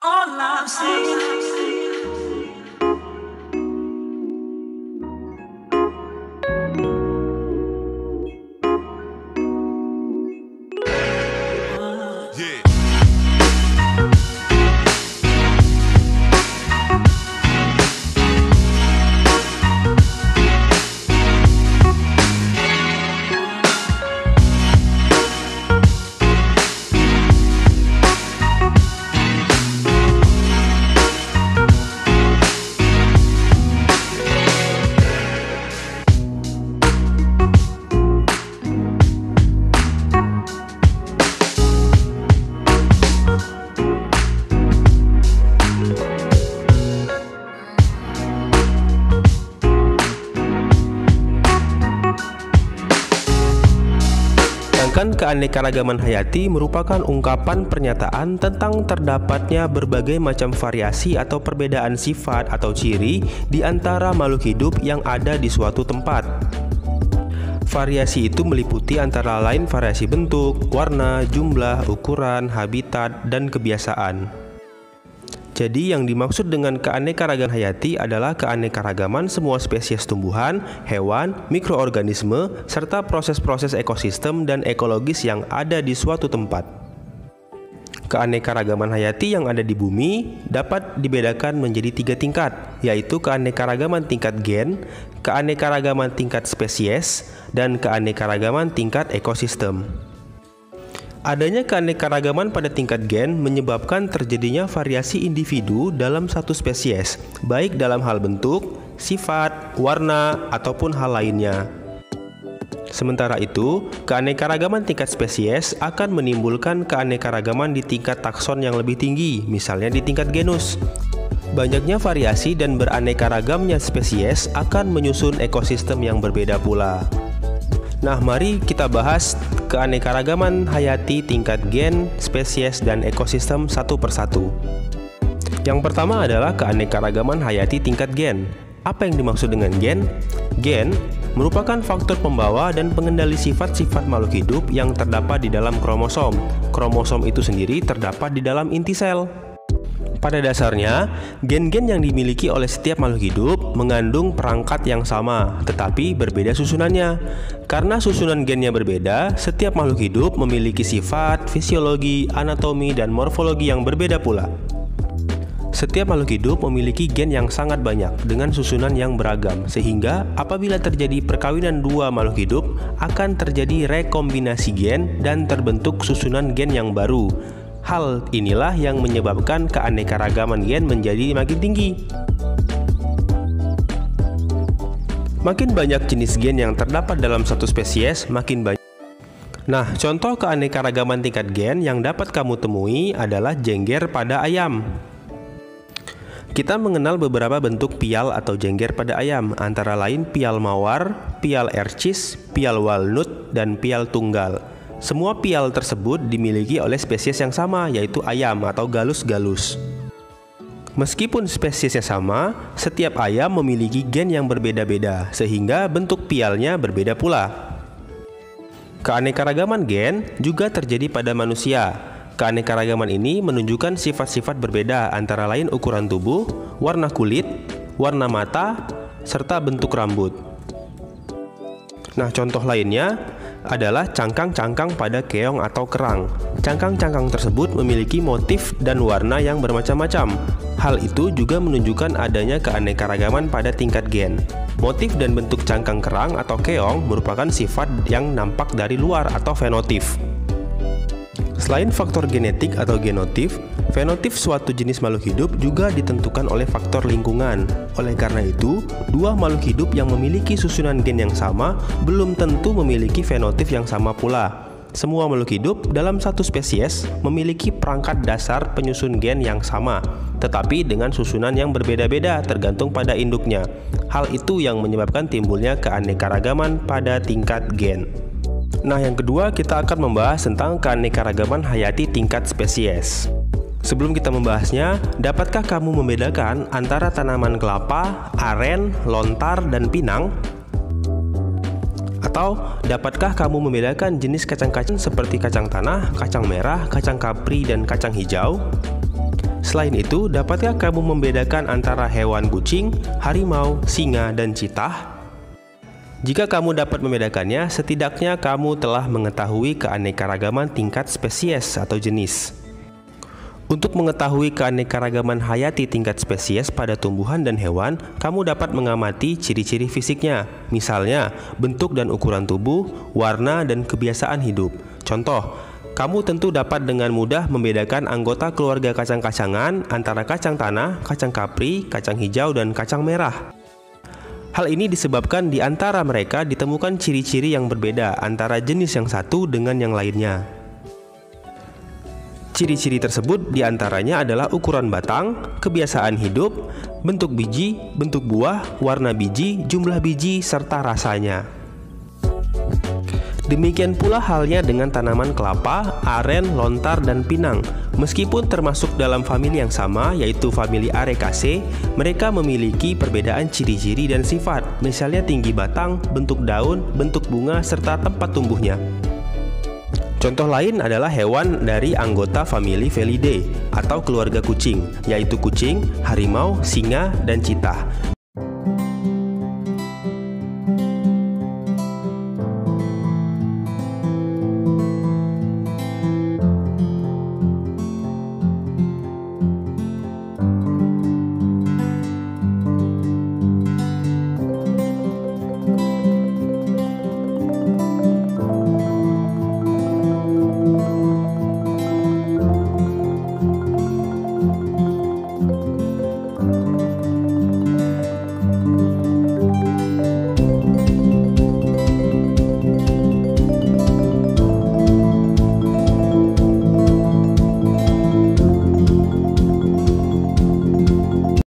All I'm saying. Keanekaragaman hayati merupakan ungkapan pernyataan tentang terdapatnya berbagai macam variasi atau perbedaan sifat atau ciri di antara makhluk hidup yang ada di suatu tempat. Variasi itu meliputi antara lain variasi bentuk, warna, jumlah, ukuran, habitat, dan kebiasaan. Jadi yang dimaksud dengan keanekaragaman hayati adalah keanekaragaman semua spesies tumbuhan, hewan, mikroorganisme, serta proses-proses ekosistem dan ekologis yang ada di suatu tempat. Keanekaragaman hayati yang ada di bumi dapat dibedakan menjadi 3 tingkat, yaitu keanekaragaman tingkat gen, keanekaragaman tingkat spesies, dan keanekaragaman tingkat ekosistem. Adanya keanekaragaman pada tingkat gen menyebabkan terjadinya variasi individu dalam satu spesies, baik dalam hal bentuk, sifat, warna, ataupun hal lainnya. Sementara itu, keanekaragaman tingkat spesies akan menimbulkan keanekaragaman di tingkat takson yang lebih tinggi, misalnya di tingkat genus. Banyaknya variasi dan beraneka ragamnya spesies akan menyusun ekosistem yang berbeda pula. Nah, mari kita bahas keanekaragaman hayati tingkat gen, spesies, dan ekosistem satu persatu. Yang pertama adalah keanekaragaman hayati tingkat gen. Apa yang dimaksud dengan gen? Gen merupakan faktor pembawa dan pengendali sifat-sifat makhluk hidup yang terdapat di dalam kromosom. Kromosom itu sendiri terdapat di dalam inti sel. Pada dasarnya, gen-gen yang dimiliki oleh setiap makhluk hidup mengandung perangkat yang sama, tetapi berbeda susunannya. Karena susunan gennya berbeda, setiap makhluk hidup memiliki sifat, fisiologi, anatomi, dan morfologi yang berbeda pula. Setiap makhluk hidup memiliki gen yang sangat banyak dengan susunan yang beragam, sehingga apabila terjadi perkawinan dua makhluk hidup, akan terjadi rekombinasi gen dan terbentuk susunan gen yang baru. Hal inilah yang menyebabkan keanekaragaman gen menjadi makin tinggi. Makin banyak jenis gen yang terdapat dalam satu spesies, makin banyak. Nah, contoh keanekaragaman tingkat gen yang dapat kamu temui adalah jengger pada ayam. Kita mengenal beberapa bentuk pial atau jengger pada ayam, antara lain pial mawar, pial ercis, pial walnut, dan pial tunggal. Semua pial tersebut dimiliki oleh spesies yang sama, yaitu ayam atau galus-galus. Meskipun spesiesnya sama, setiap ayam memiliki gen yang berbeda-beda, sehingga bentuk pialnya berbeda pula. Keanekaragaman gen juga terjadi pada manusia. Keanekaragaman ini menunjukkan sifat-sifat berbeda, antara lain ukuran tubuh, warna kulit, warna mata, serta bentuk rambut. Nah, contoh lainnya adalah cangkang-cangkang pada keong atau kerang. Cangkang-cangkang tersebut memiliki motif dan warna yang bermacam-macam. Hal itu juga menunjukkan adanya keanekaragaman pada tingkat gen. Motif dan bentuk cangkang kerang atau keong merupakan sifat yang nampak dari luar atau fenotip. Selain faktor genetik atau genotip, fenotip suatu jenis makhluk hidup juga ditentukan oleh faktor lingkungan. Oleh karena itu, dua makhluk hidup yang memiliki susunan gen yang sama belum tentu memiliki fenotip yang sama pula. Semua makhluk hidup dalam satu spesies memiliki perangkat dasar penyusun gen yang sama, tetapi dengan susunan yang berbeda-beda tergantung pada induknya. Hal itu yang menyebabkan timbulnya keanekaragaman pada tingkat gen. Nah, yang kedua kita akan membahas tentang keanekaragaman hayati tingkat spesies. Sebelum kita membahasnya, dapatkah kamu membedakan antara tanaman kelapa, aren, lontar, dan pinang? Atau dapatkah kamu membedakan jenis kacang-kacang seperti kacang tanah, kacang merah, kacang kapri, dan kacang hijau? Selain itu, dapatkah kamu membedakan antara hewan kucing, harimau, singa, dan citah? Jika kamu dapat membedakannya, setidaknya kamu telah mengetahui keanekaragaman tingkat spesies atau jenis. Untuk mengetahui keanekaragaman hayati tingkat spesies pada tumbuhan dan hewan, kamu dapat mengamati ciri-ciri fisiknya, misalnya bentuk dan ukuran tubuh, warna, dan kebiasaan hidup. Contoh, kamu tentu dapat dengan mudah membedakan anggota keluarga kacang-kacangan antara kacang tanah, kacang kapri, kacang hijau, dan kacang merah. Hal ini disebabkan di antara mereka ditemukan ciri-ciri yang berbeda antara jenis yang satu dengan yang lainnya. Ciri-ciri tersebut diantaranya adalah ukuran batang, kebiasaan hidup, bentuk biji, bentuk buah, warna biji, jumlah biji, serta rasanya. Demikian pula halnya dengan tanaman kelapa, aren, lontar, dan pinang. Meskipun termasuk dalam famili yang sama, yaitu famili Arecaceae, mereka memiliki perbedaan ciri-ciri dan sifat, misalnya tinggi batang, bentuk daun, bentuk bunga, serta tempat tumbuhnya. Contoh lain adalah hewan dari anggota famili Felidae atau keluarga kucing, yaitu kucing, harimau, singa, dan citah.